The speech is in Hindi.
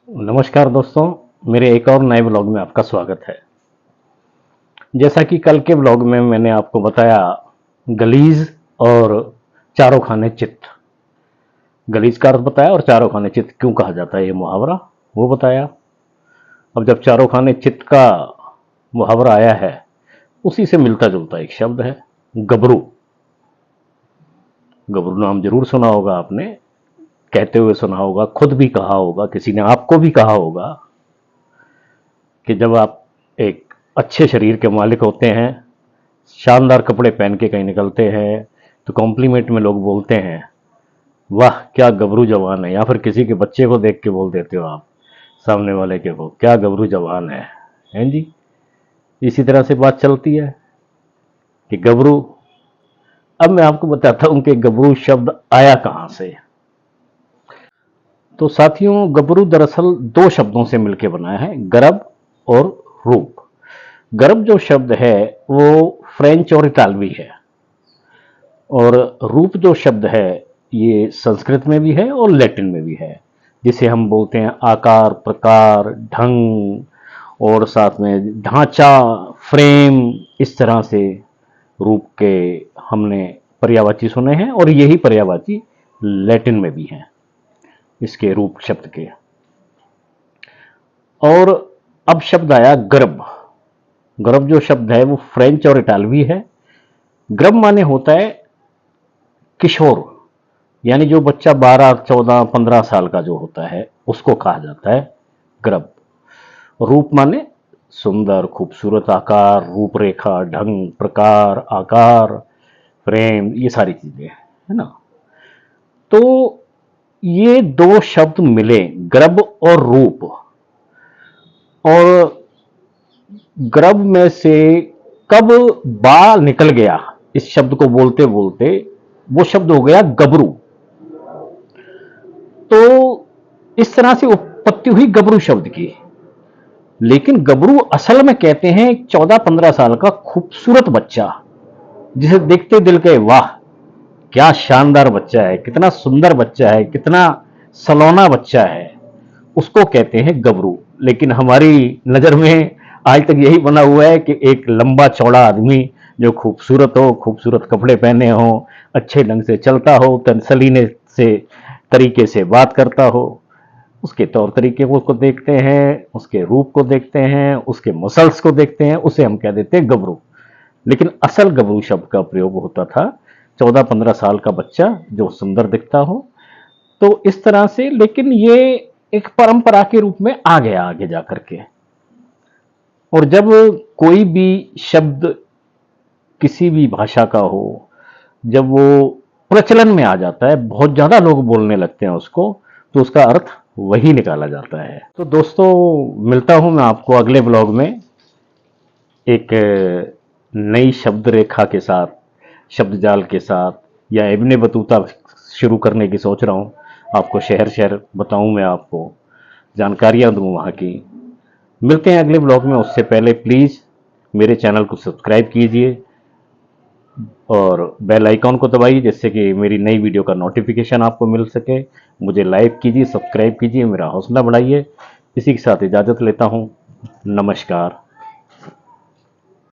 नमस्कार दोस्तों, मेरे एक और नए ब्लॉग में आपका स्वागत है। जैसा कि कल के ब्लॉग में मैंने आपको बताया, गलीज और चारों खाने चित। गलीज का अर्थ बताया और चारों खाने चित क्यों कहा जाता है, ये मुहावरा वो बताया। अब जब चारों खाने चित का मुहावरा आया है, उसी से मिलता जुलता एक शब्द है गबरू। गबरू नाम जरूर सुना होगा आपने, कहते हुए सुना होगा, खुद भी कहा होगा, किसी ने आपको भी कहा होगा कि जब आप एक अच्छे शरीर के मालिक होते हैं, शानदार कपड़े पहन के कहीं निकलते हैं, तो कॉम्प्लीमेंट में लोग बोलते हैं वाह क्या गबरू जवान है, या फिर किसी के बच्चे को देख के बोल देते हो आप सामने वाले के को, क्या गबरू जवान है, हैं जी। इसी तरह से बात चलती है कि गबरू। अब मैं आपको बताता हूं कि गबरू शब्द आया कहां से। तो साथियों, गबरू दरअसल दो शब्दों से मिलकर बना है, गरब और रूप। गरब जो शब्द है वो फ्रेंच और इतालवी है, और रूप जो शब्द है ये संस्कृत में भी है और लैटिन में भी है, जिसे हम बोलते हैं आकार, प्रकार, ढंग, और साथ में ढांचा, फ्रेम। इस तरह से रूप के हमने पर्यायवाची सुने हैं, और यही पर्यायवाची लैटिन में भी हैं इसके रूप शब्द के। और अब शब्द आया गर्भ। गर्भ जो शब्द है वो फ्रेंच और इटालवी है। गर्भ माने होता है किशोर, यानी जो बच्चा 12, 14, 15 साल का जो होता है उसको कहा जाता है गर्भ। रूप माने सुंदर, खूबसूरत आकार, रूपरेखा, ढंग, प्रकार, आकार, प्रेम, ये सारी चीजें है ना। तो ये दो शब्द मिले, गर्भ और रूप, और गर्भ में से कब बा निकल गया इस शब्द को बोलते बोलते, वो शब्द हो गया गबरू। तो इस तरह से उत्पत्ति हुई गबरू शब्द की। लेकिन गबरू असल में कहते हैं एक 14-15 साल का खूबसूरत बच्चा, जिसे देखते दिल के वाह क्या शानदार बच्चा है, कितना सुंदर बच्चा है, कितना सलोना बच्चा है, उसको कहते हैं गबरू। लेकिन हमारी नजर में आज तक यही बना हुआ है कि एक लंबा चौड़ा आदमी जो खूबसूरत हो, खूबसूरत कपड़े पहने हो, अच्छे ढंग से चलता हो, सलीने से तरीके से बात करता हो, उसके तौर तरीके को देखते हैं, उसके रूप को देखते हैं, उसके मसल्स को देखते हैं, उसे हम कह देते हैं गबरू। लेकिन असल गबरू शब्द का प्रयोग होता था 14-15 साल का बच्चा जो सुंदर दिखता हो। तो इस तरह से, लेकिन ये एक परंपरा के रूप में आ गया आगे जाकर के। और जब कोई भी शब्द किसी भी भाषा का हो, जब वो प्रचलन में आ जाता है, बहुत ज्यादा लोग बोलने लगते हैं उसको, तो उसका अर्थ वही निकाला जाता है। तो दोस्तों, मिलता हूं मैं आपको अगले ब्लॉग में एक नई शब्द रेखा के साथ, शब्द जाल के साथ, या इब्ने बतूता शुरू करने की सोच रहा हूं। आपको शहर शहर बताऊं, मैं आपको जानकारियां दूं वहां की। मिलते हैं अगले ब्लॉग में, उससे पहले प्लीज मेरे चैनल को सब्सक्राइब कीजिए और बेल आइकॉन को दबाइए, जिससे कि मेरी नई वीडियो का नोटिफिकेशन आपको मिल सके। मुझे लाइक कीजिए, सब्सक्राइब कीजिए, मेरा हौसला बढ़ाइए। इसी के साथ इजाजत लेता हूं। नमस्कार।